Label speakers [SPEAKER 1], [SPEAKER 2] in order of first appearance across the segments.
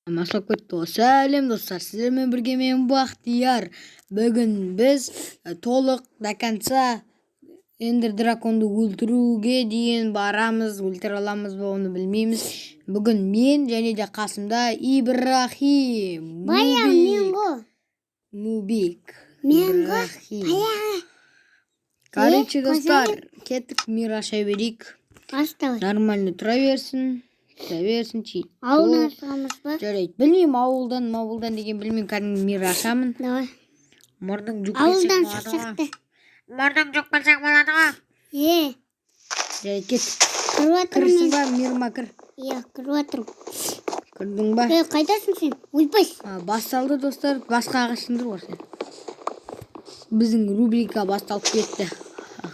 [SPEAKER 1] Başlap ketdi. Сәлем достар, сіздермен бірге мен Бақтияр. Бүгін біз толық до конца Ендер драконды өлтіруге дейін барамыз, өлтіре аламыз ба оны білмейміз. Бүгін мен және де қасымда Ибрахим, Мубик, Ибрахим. Короче, достар, кеттік, мир аша берейік. Нормально тұра берсін. Чейт.
[SPEAKER 2] Ауылдан шығамыз ба?
[SPEAKER 1] Жарайды. Білмеймін, ауылдан деген білмеймін. Кәдімгі мир ашамын.
[SPEAKER 2] Давай.
[SPEAKER 1] Мұрның жүк
[SPEAKER 2] Ауылдан шықты.
[SPEAKER 1] Мұрның жүк болсақ болады ға. Жарайды, кет. Кірсің ба, мирма кір.
[SPEAKER 2] Кіріп атырым.
[SPEAKER 1] Кірдің ба?
[SPEAKER 2] Қайдасың сен? Ойпайсың.
[SPEAKER 1] Басталды, достар. Басқа ағашыңдыр бар сен. Біздің рубрика басталып кетті.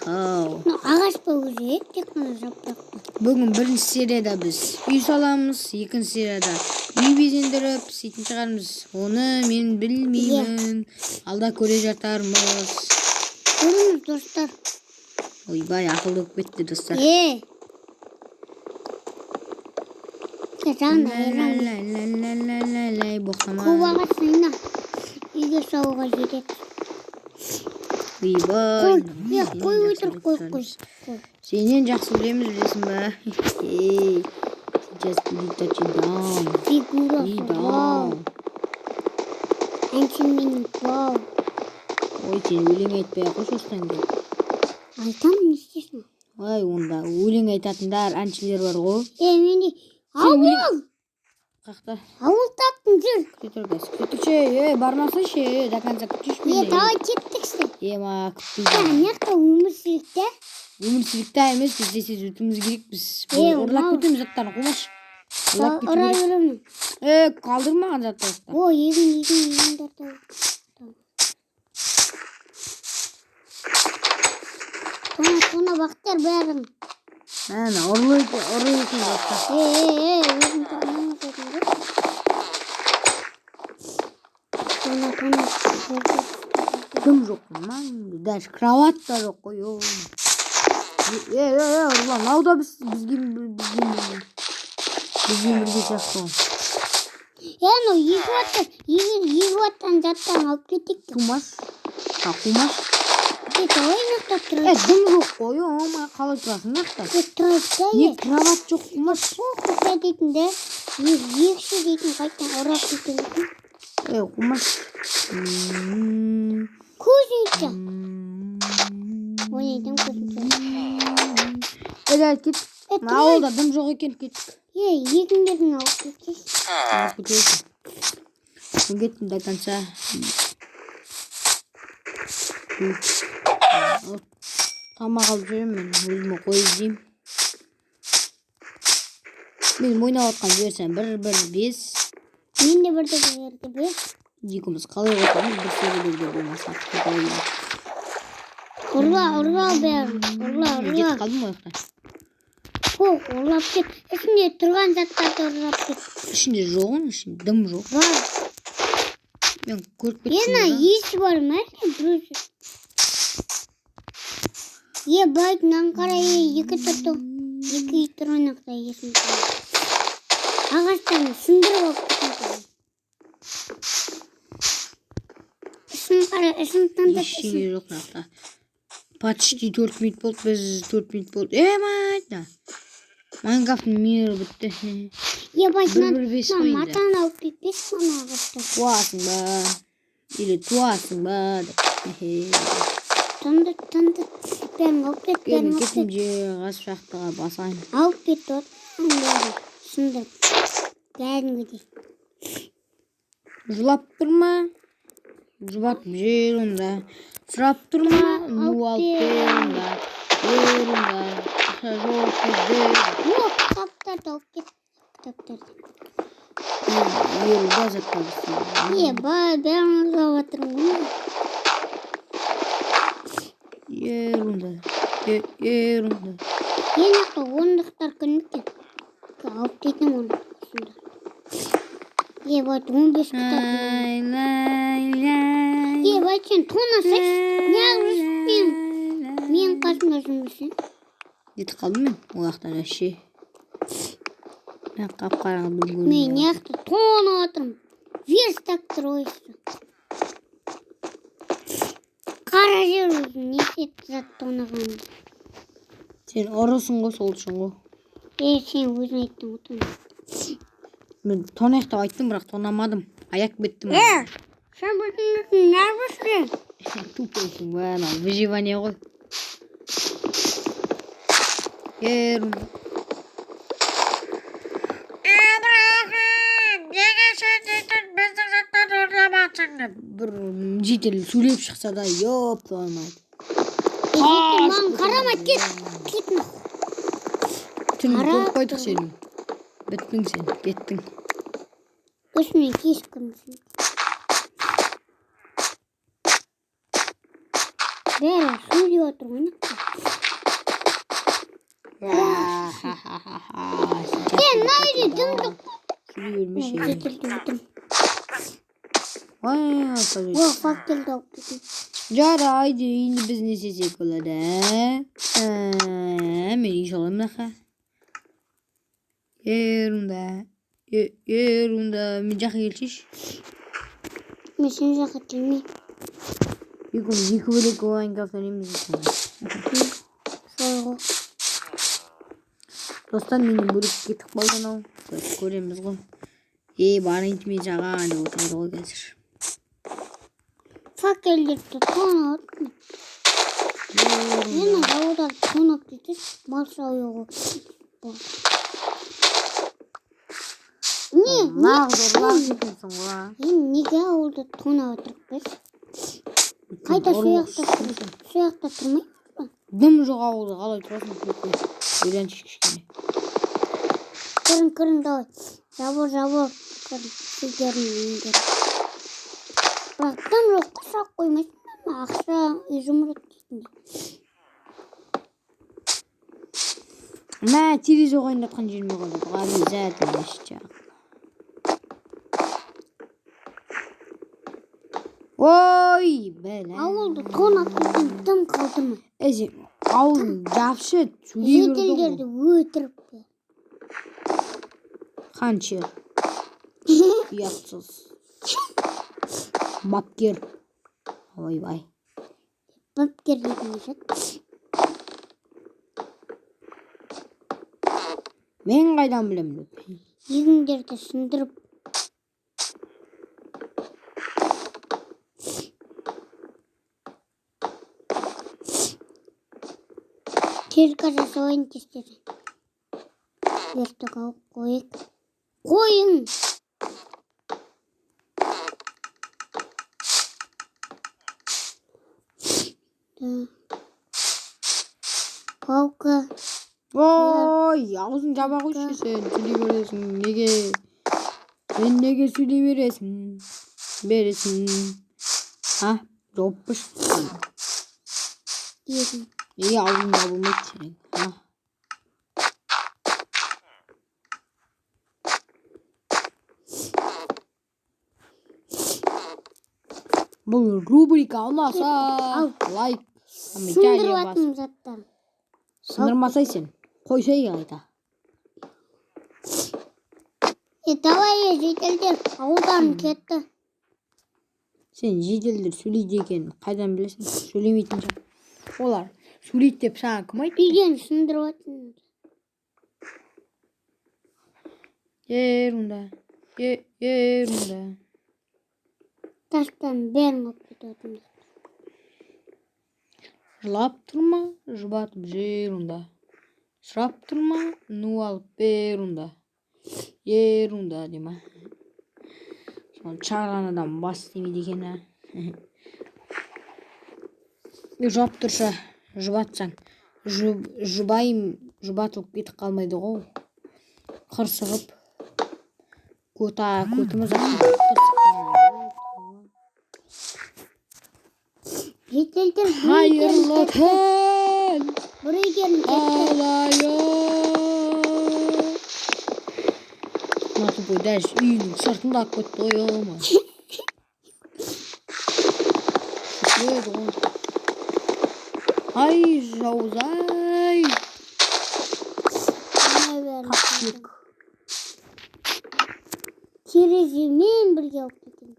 [SPEAKER 2] Ағаш ба өзі, тек қана жапырақ па.
[SPEAKER 1] Бүгін бірінші серияда біз үй саламыз, екінші серияда үй безендіріп істейтін шығармыз. Оны мен білмеймін. Алда көре жатармыз.
[SPEAKER 2] Көріңіз, достар.
[SPEAKER 1] Ойбай, ақылды болып кетті, достар.
[SPEAKER 2] Қобаға сыйна. Үйге сауға жетеді.
[SPEAKER 1] Ойбай.
[SPEAKER 2] Қой өтір, қой.
[SPEAKER 1] Сенен жақсы білесің ба? Сейчас будет touchdown.
[SPEAKER 2] Фигура. Әншін менің вау.
[SPEAKER 1] Ой, сен өлең айтпай қойшы осыдан кейін.
[SPEAKER 2] Айтамын, не істесің?
[SPEAKER 1] Ой, онда өлең айтатындар, әншілер бар ғой.
[SPEAKER 2] Менде ауыл.
[SPEAKER 1] Қақта?
[SPEAKER 2] Ауыл таптың жүр.
[SPEAKER 1] Күтірші, бармасыншы, до конца күтіш мені.
[SPEAKER 2] Давай кеттіксі.
[SPEAKER 1] Ема, күтпейді.
[SPEAKER 2] Неқта өмірсілікті?
[SPEAKER 1] Өмірсілікті емес, біз десіз өтіміз керек біз. Ұрлап көтеміз заттарын қомаш.
[SPEAKER 2] Ұрай өрімін.
[SPEAKER 1] Қалдырмаған заттар.
[SPEAKER 2] Егін. Тона бақтар бәрін.
[SPEAKER 1] Ұрлы екен заттар.
[SPEAKER 2] Өзім тұрмын көтімді. Тона.
[SPEAKER 1] Дым жоқ ман, даже кроват та жоқ қой. Ұрлан, ауда бізге бірге сияқты.
[SPEAKER 2] Егін жаттан алып кетек.
[SPEAKER 1] Тумаш.
[SPEAKER 2] Давай нақтап тұрады.
[SPEAKER 1] Дым жоқ қой, ома қалай тұрасың нақта.
[SPEAKER 2] Тұрады.
[SPEAKER 1] Не кроват жоқ, тумаш.
[SPEAKER 2] Құта дейтінде, екші дейтін қайтан ұрап кетеді.
[SPEAKER 1] Қумаш.
[SPEAKER 2] Көз үйті. Ойнайдың көзін.
[SPEAKER 1] Кет. Ауылда дым жоқ екен, кеттік.
[SPEAKER 2] Егіндердің алып кетесің.
[SPEAKER 1] Алып кетесің. Кеттім до конца. Тамақ алып жүремін, мен өзіме қойып жеймін. Мен ойнап отқан жіберсем 1-1-5.
[SPEAKER 2] Мен де бірді берді бе?
[SPEAKER 1] Екіміз қалай отырмыз, бір сериялерде болмаса.
[SPEAKER 2] Ұрла бәрін.
[SPEAKER 1] Кетіп қалдым ғой ояқта.
[SPEAKER 2] Ұрлап кет. Ішінде тұрған заттарды ұрлап кет.
[SPEAKER 1] Ішінде жоғын, ішінде дым жоқ.
[SPEAKER 2] Бар.
[SPEAKER 1] Мен көріп кетсем.
[SPEAKER 2] Есі бар ма? Байтынан қарай екі тұрды. Екі тұрған ақта есін тұрған. Ағаштарын сындырып алып кеткен. Ішін қара, ішін таңдап.
[SPEAKER 1] Ештеңе жоқ нақта. Почти 4 минут болды, біз 4 минут болды. Майда. Майнкрафттың мирі бітті.
[SPEAKER 2] Байтынан
[SPEAKER 1] 1-1-5 қойды.
[SPEAKER 2] матан алып кетпес қана ағашты.
[SPEAKER 1] Туасың ба? Или туасың ба?
[SPEAKER 2] Таңды. Бәрін алып кет.
[SPEAKER 1] Кетім же ғас шақтыға басайын.
[SPEAKER 2] Алып кет от. Сындырып. Бәрін көдей.
[SPEAKER 1] Жылап тұрма? Жұбатып жер онда. Сұрап тұрма? Ну алып онда. Ер онда. Жоқ бізді.
[SPEAKER 2] Таптарды алып кет. Таптарды.
[SPEAKER 1] Ерілді заттабысың.
[SPEAKER 2] Бәрін ұрлап атырым ғой.
[SPEAKER 1] Ер онда.
[SPEAKER 2] Ақы ондықтар күнмекен. Алып кетім оны. Байт 15 кітап. Байт сен тона сәш. Не ағырыспен. Мен қасымда жұмысын.
[SPEAKER 1] Кетіп қалдым мен, ояқтан әше. Ben kapkaranlık
[SPEAKER 2] Men
[SPEAKER 1] görünüyor.
[SPEAKER 2] yakta to'na oturum. Verstaktir oysa. Qara jer özün neset zat to'nagan.
[SPEAKER 1] Sen orasın go soluşun go.
[SPEAKER 2] Sen özün ayttың oturum.
[SPEAKER 1] Ben tonak da ayttım bırak tonamadım. Ayak bittim.
[SPEAKER 2] Sen özün nervüsün?
[SPEAKER 1] Tupaysın bana. Выживание go. Ерунда. Bir jitil söylеп шықса да yo'planmaydi.
[SPEAKER 2] Man qarama ket. Ketme.
[SPEAKER 1] Тілін көріп қойдық сенің. Біттің sen, кеттің.
[SPEAKER 2] Özüne keskimsin. Bera söylüyor oturun. Sen neydi dümdük?
[SPEAKER 1] Sürüyormuş ya.
[SPEAKER 2] Getirdim.
[SPEAKER 1] Vay arkadaş.
[SPEAKER 2] Yok fakir doktor.
[SPEAKER 1] Cara haydi şimdi biz ne seçecek oladı? Ben iş olayım naka. Yerunda. Yerunda. Micah gelişiş.
[SPEAKER 2] Mesajı katılmıyor.
[SPEAKER 1] Bir gün yıkı böyle kovan kaftanıyım sana.
[SPEAKER 2] Soğuk.
[SPEAKER 1] Dostlar benim bölüp gittik baldan o. Göremiz go. Bana gitmeyecek ha ne oturdu o gelir.
[SPEAKER 2] Fakirlikte tona atma. Yine havada tona atıyor. Mal sayıyor. Ne?
[SPEAKER 1] Mağdurlar gitmesin ha.
[SPEAKER 2] Nega havada tona atıyor biz? Kayda su yakta durmayı mı?
[SPEAKER 1] Dım жоқ ауылда қалай тұрасың көке. Үйреншік кішкене.
[SPEAKER 2] Kırın davay. Zabur. Kırın. Sizlerin. Bıraktım yok. Kısa koymasın ama akşam üzümrüt gitmiyor.
[SPEAKER 1] Мә телевизор ойнатқан жеріме қойды. Обязательно ішeceğim. Oy bela.
[SPEAKER 2] Avulda ton atmışsın tım kaldı mı?
[SPEAKER 1] Ауыл жапшы сөйлей берді
[SPEAKER 2] Yetildirdi
[SPEAKER 1] ғой.
[SPEAKER 2] ötürüp.
[SPEAKER 1] Қаншер. Ұятсыз. Бапкер. Ойбай.
[SPEAKER 2] Bak gerçekten.
[SPEAKER 1] Мен қайдан білемін деп.
[SPEAKER 2] Yüzünlerde sındırıp. Terkasa oyun testleri. Vertical koyun. Koyun. Kavga.
[SPEAKER 1] Ой, аузын жаба қойшы сен. Сөйлей бересің. Неге? Сен неге сөйлей бересің? Бересің. Жауаппыш.
[SPEAKER 2] Yedim.
[SPEAKER 1] Аузын жабылмайды сенің. Бұл рубрика ұнаса лайк.
[SPEAKER 2] Sındırıp attım zaten.
[SPEAKER 1] Сындырмасай сен. Қойсай қайта.
[SPEAKER 2] Давай жетелдер. Аудан кетті.
[SPEAKER 1] Сен жеделдер сөйлейді екен. Қайдан білесің? Сөйлемейтін жан. Олар сөйлейді деп саған кім айтты?
[SPEAKER 2] Үйден сындырып attım.
[SPEAKER 1] Ерунда. Ерунда.
[SPEAKER 2] Taştan ben okudum.
[SPEAKER 1] Жылап тұрма, жұбатып жерунда. Сұрап тұрма, ну алып берунда. Ерунда дема. Сол чағырған адам бас демейді екен а. Жұбап тұрша, жұбатсаң. Жұбайым, жұбатылып кетіп қалмайды ғой. Қырсығып. Көтіміз
[SPEAKER 2] Yeteldir.
[SPEAKER 1] Hayırlı tel.
[SPEAKER 2] Buraya gelin.
[SPEAKER 1] Alaya. Nasıl bu ders iyiyim. Sırtında akıttı oyama. Şöyle oğlum. Ay Javuz ay.
[SPEAKER 2] Ne ver?
[SPEAKER 1] Taktik.
[SPEAKER 2] Terezemмен birge olib ketdim.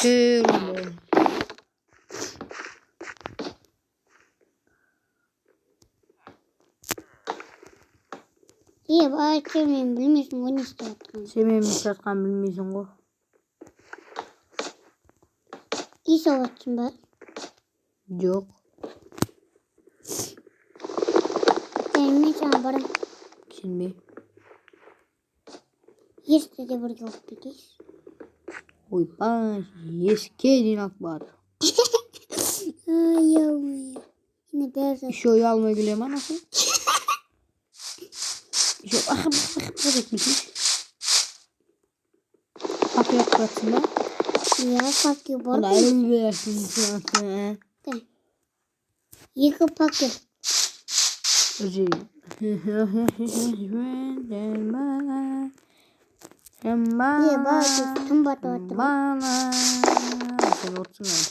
[SPEAKER 1] Bir onda.
[SPEAKER 2] Terezemmen bilmiyorsun o ne isteyatkan.
[SPEAKER 1] Sen benim işletken bilmiyorsun o.
[SPEAKER 2] İyi savaşçın ben.
[SPEAKER 1] Yok.
[SPEAKER 2] Senin sen barın.
[SPEAKER 1] Şimdi.
[SPEAKER 2] Yerde de birge olub ketiyiz.
[SPEAKER 1] Oy baş. Eskedin akbar.
[SPEAKER 2] Ay yavrum. Yine beyaz oldu.
[SPEAKER 1] İşi oyu almaya gülüyorum anasını. İşi oyu bakıp etmişmiş. Kapı yok bıraksınlar.
[SPEAKER 2] Ya fakir
[SPEAKER 1] Ona
[SPEAKER 2] bak.
[SPEAKER 1] ayrıl versin sana.
[SPEAKER 2] Yıkı fakir.
[SPEAKER 1] Özür.
[SPEAKER 2] Niye bağırıyorsun? Tüm batı batı.
[SPEAKER 1] Bana. Sen olsun abi.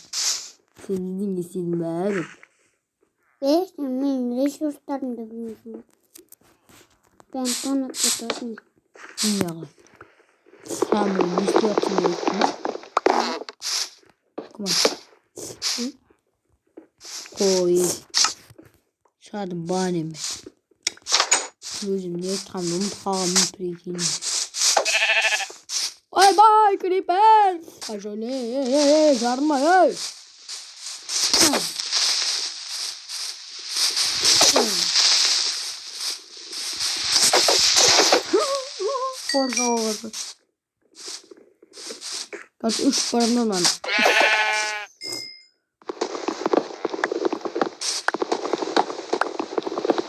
[SPEAKER 1] Sen dedin ki silme abi.
[SPEAKER 2] Ve sen benim resurslarımı da bilmiyorsun. Ben sana tutarım.
[SPEAKER 1] Yalan. Tamam ben istiyorsun diyorsun. Come on. Koy. Şadım bahanemi. Gözüm niye tanrım tamam prekini. Bye bye creeper. Acele yarma hey. Korka oldu. Kaç 3 paramdan lan.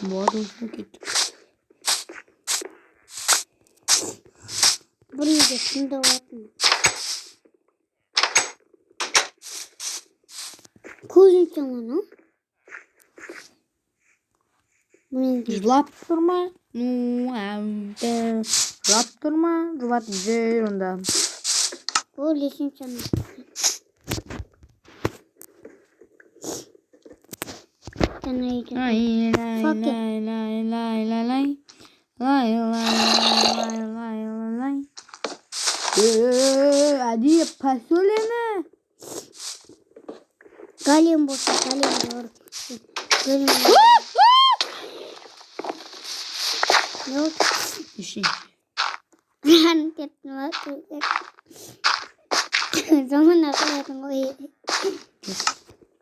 [SPEAKER 1] Bu arada hoşuma gitti.
[SPEAKER 2] Buraya da şimdi bakma. Koyun çalanı. Buraya da.
[SPEAKER 1] Zlap durma. Zlap durma. Zlap güzel onda.
[SPEAKER 2] Bu leşin çalanı. Sana iyice.
[SPEAKER 1] Lay lay lay lay lay lay lay. Lay lay lay lay lay lay. Hadi pas söyleme.
[SPEAKER 2] Galim boşa galim doğru. Galim. Yok.
[SPEAKER 1] İşin.
[SPEAKER 2] Hareket etme. Zaman akıllı o iyi.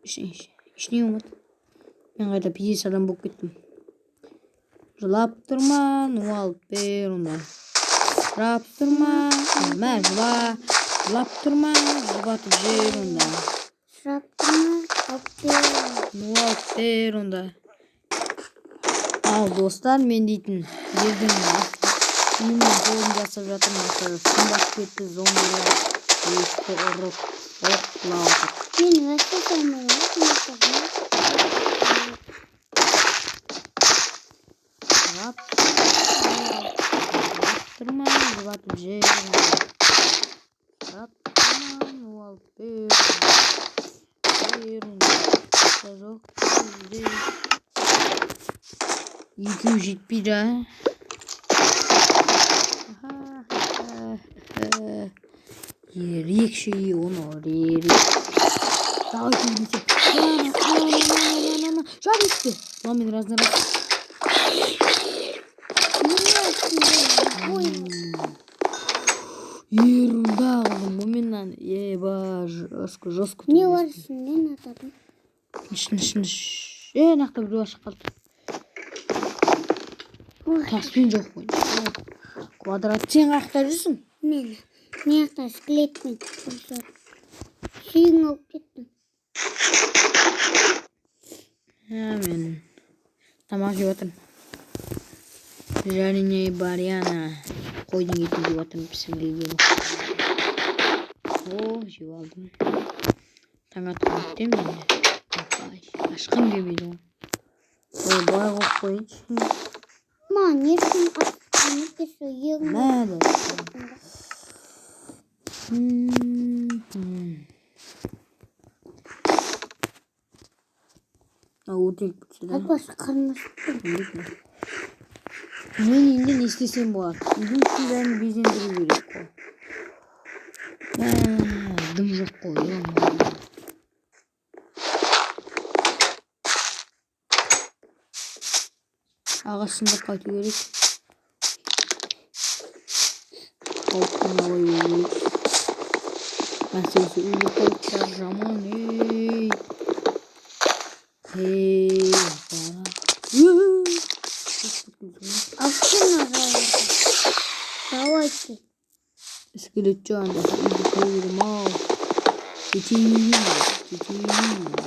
[SPEAKER 1] İşin. İşin yok. Ben kayda piyasadan bok gittim. Raptırma, nuval perunda. Raptırma, merhaba. Raptırma, zubat perunda.
[SPEAKER 2] Şapkama kapıyor.
[SPEAKER 1] Nuval perunda. Al dostlar, men deytin. Yerden Yine zombi jasap жатырмын. Сымбат кетті зомбилар. Есті ұрып, оқтылауды.
[SPEAKER 2] Мен өте томырым.
[SPEAKER 1] Raptırma, zubatып жерін. Raptırma, nuval perunda. Жазок бізде. 270 ha. Yerik şeyi onu yerik. Daha gidecek. Şu an gitti. Lan beni razına bak. Ерунда oğlum bu minnan. Eba жестко.
[SPEAKER 2] Ne var şimdi? Ne atadın?
[SPEAKER 1] Nakta bir başa kaldı. Tasmin жоқ қой. Kvadrat sen aktarırsın.
[SPEAKER 2] Ne yaptın? Skelet mi? Suyun olup gittim.
[SPEAKER 1] Hemen. Tamam jewatım. Жареная баряна. Koydum gittim jewatım pişirdiğim. Jewap aldım. Tanga tutup değil mi? Aşkım gibiydi o. Bayağı kokup koyun.
[SPEAKER 2] Man, yersin atını kesiyor.
[SPEAKER 1] Nerede? O tek bir şey.
[SPEAKER 2] Bak başka karnı.
[SPEAKER 1] Мен енді не істесем болады? Үйдің бәрін безендіру керек қой. Дым жоқ қой. Ағашында қайту керек. Қауыптан алай керек. Әсіресе үйлі қауыптар жаман. Бара.
[SPEAKER 2] Алсana zavallı. Давайте.
[SPEAKER 1] İskelet canlı. Uydu koyurum al. Çiçeğim.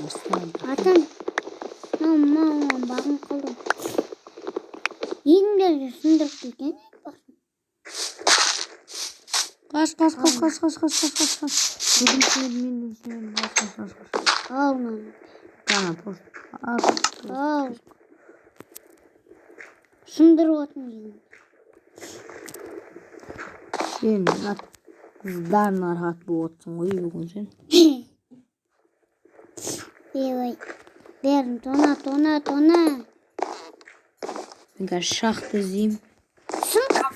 [SPEAKER 1] Aslan.
[SPEAKER 2] Atan. Aman bakın kaldım. Yengleri sındırıp giden.
[SPEAKER 1] Kaç. Dedim kaç.
[SPEAKER 2] Alma.
[SPEAKER 1] Tamam post.
[SPEAKER 2] Al. Sındırıp atmayın.
[SPEAKER 1] Sen kızlar rahat bu otsun. Uyuyorsun sen.
[SPEAKER 2] Evet. Verin tona.
[SPEAKER 1] Ben şah dizeyim.
[SPEAKER 2] Sındırıp.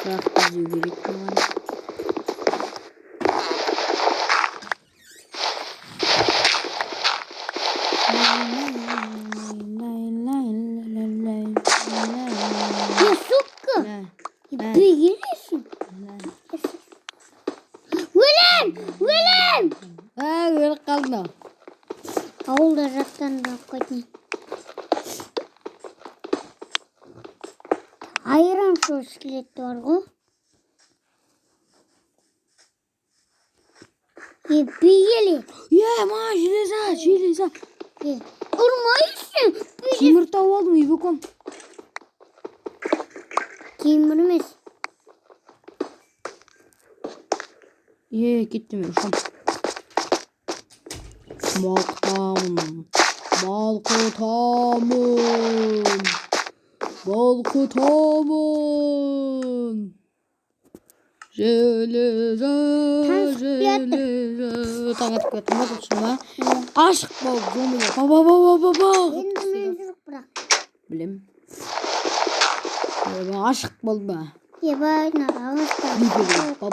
[SPEAKER 1] Şah diziyor gerek mi var?
[SPEAKER 2] Ya sokka. Büyüyorsun. William.
[SPEAKER 1] Öyle kaldı.
[SPEAKER 2] Avulda zaten da koydum. Ayran şu iskelet var o. Büyüyeli.
[SPEAKER 1] Ya ma jeleza.
[SPEAKER 2] Urmayısın.
[SPEAKER 1] Темір тауып алдым үй бөкем.
[SPEAKER 2] Темір емес.
[SPEAKER 1] Кеттім мен ушам. Балқытамын. Железа. Таң атып кеттім ба тұтшыма. Ашық болып жомылы. Ба.
[SPEAKER 2] Енді мен жүріп бırak.
[SPEAKER 1] Білем. Ашық бол ба.
[SPEAKER 2] Ебай нарағызда.
[SPEAKER 1] Ба.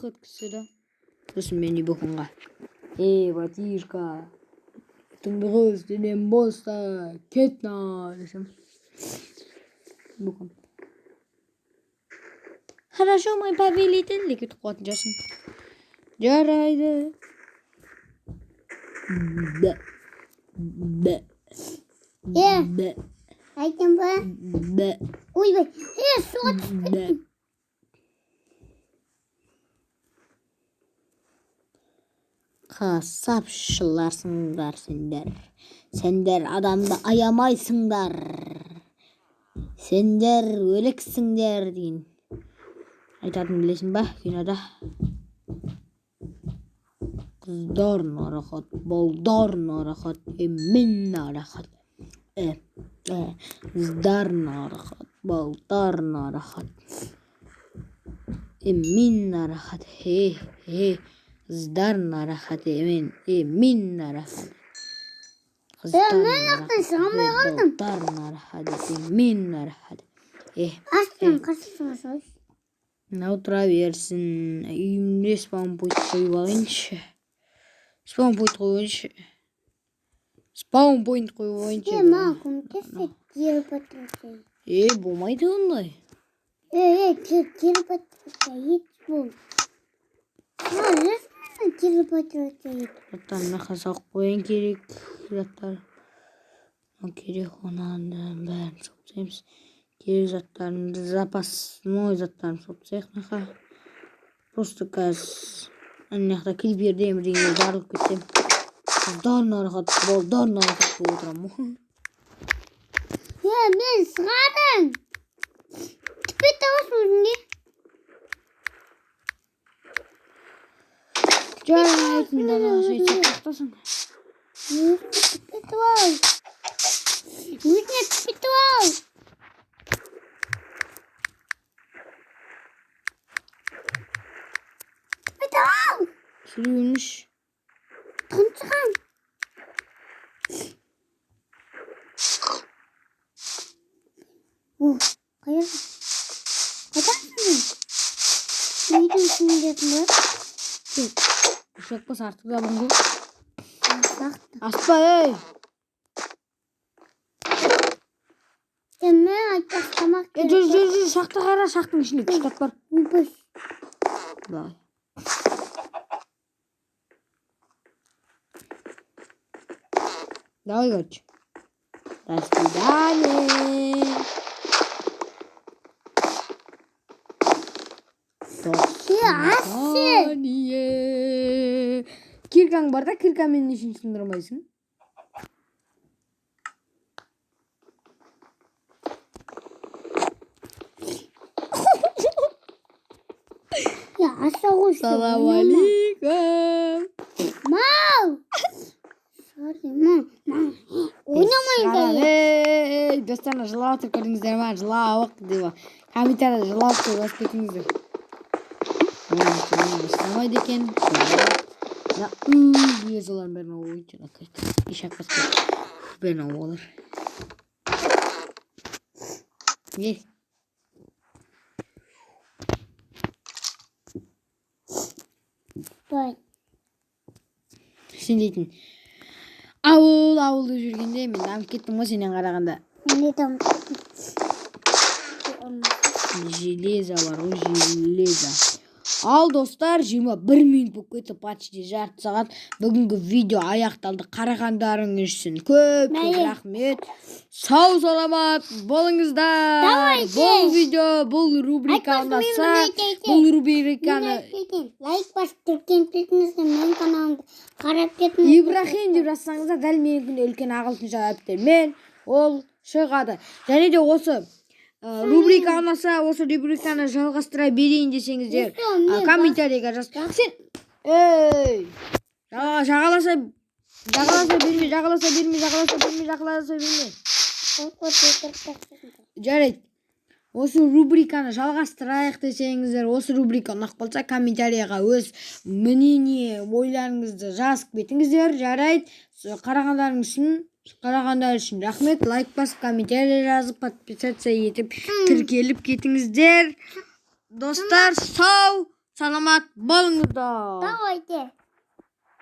[SPEAKER 1] Қыткысы да. Сосын мен үй бөкенға. Батишка. Тыңдығы өзденен болса. Кетна. Десем. Бөкем. Хорошо, мой повелитель. Лекет қуатын жасым. Жарайды. Б.
[SPEAKER 2] Айтам ба? Ойбай. Суға түсіп кеттім.
[SPEAKER 1] Қасапшыларсыңдар сендер. Сендер адамды аямайсыңдар. Сендер өлексіңдер дейін. Айтатын білесің ба? Кинода. Kızlar narahat, balдар narahat, emin narahat. Kızlar narahat, balдар narahat. Emin narahat, he. Kızlar narahat, emin narahat. Kızlar narahat, balдар narahat, emin narahat.
[SPEAKER 2] Açtım kaçışma söz.
[SPEAKER 1] Ne otura versin. Үйімде спаун point қойып алайыншы. Спаун point қойып алайыншы.
[SPEAKER 2] Маған көмектессе кері патриотия.
[SPEAKER 1] Болмайды ондай.
[SPEAKER 2] Кері патриотия ет бол. Кері патриотия ет.
[SPEAKER 1] Заттарына қазақ қоян керек. Заттар. Керек онан бәрін соқтаймыз. Керек заттарымды запасной заттарым соқтайық нақа. Просто қазір анаяқта клиперде емірден жарылып кетсем. Қыздар нарахат, балдар нарахат болып отырам.
[SPEAKER 2] Мен сығадым. Тіпет табасың өзіңде.
[SPEAKER 1] Жарайтын дана сөйтсек тоқтасың.
[SPEAKER 2] Тіпет ал. Өзіне тіпет ал.
[SPEAKER 1] Sürülmüş.
[SPEAKER 2] Tunçkan. Hayır. Kaçarsın. Neyden sinirlerim var?
[SPEAKER 1] Uşak bas artık da bunu.
[SPEAKER 2] Bak.
[SPEAKER 1] Aspa ey.
[SPEAKER 2] Sen ne açamak
[SPEAKER 1] Dur. Şakta kara şaktın içinde kitap var.
[SPEAKER 2] Bus.
[SPEAKER 1] Давай. Давай, короче. До свидания. Свидания. Киркаң бар да, кирка менің ішін сындырмайсың.
[SPEAKER 2] Ya aşağı uçtu.
[SPEAKER 1] Салам алейкум.
[SPEAKER 2] Mal. Sorry mal. Oynamayın dayı.
[SPEAKER 1] Ей, достарына жылап көрдіңіздер ма? Жылауық деп. Комментарияда жылап деп жазып кетіңіздер. Бастамайды екен. Солардың бәрін ойыншы. Еш ақпас бәрін олар. Не?
[SPEAKER 2] Дай.
[SPEAKER 1] Сен дейтін. Ауылда жүргенде мен дамып кеттім ғой сенен қарағанда.
[SPEAKER 2] Ne tam.
[SPEAKER 1] Железо бар ғой, железо. Ал достар, 21 минут болып кетті, почти жарты сағат. Бүгінгі видео аяқталды. Қарағандарыңыз үшін көп рахмет. Сау саламат болыңыздар. Бұл видео, бұл рубрика ұнаса, бұл рубриканы
[SPEAKER 2] Лайк басып түркен кетіңіздер, мен каналымды қарап кетіңіздер.
[SPEAKER 1] Ибрахим деп жазсаңыздар, дәл менің үлкен ағылшынша әріптермен ол шығады. Және де осы рубрика ұнаса, осы рубриканы жалғастыра берейін десеңіздер, комментарийға жазып. Сен жағаласа берме. Жарайды. Осы рубриканы жалғастырайық десеңіздер, осы рубрика ұнап қалса, комментарийға өз мнение, ойларыңызды жазып кетіңіздер. Жарайды. Қарағандар үшін рахмет. Лайк басып, комментарий жазып, подписаться етіп, тіркеліп кетіңіздер. Достар, сау, саламат болыңыздар.
[SPEAKER 2] Давайте.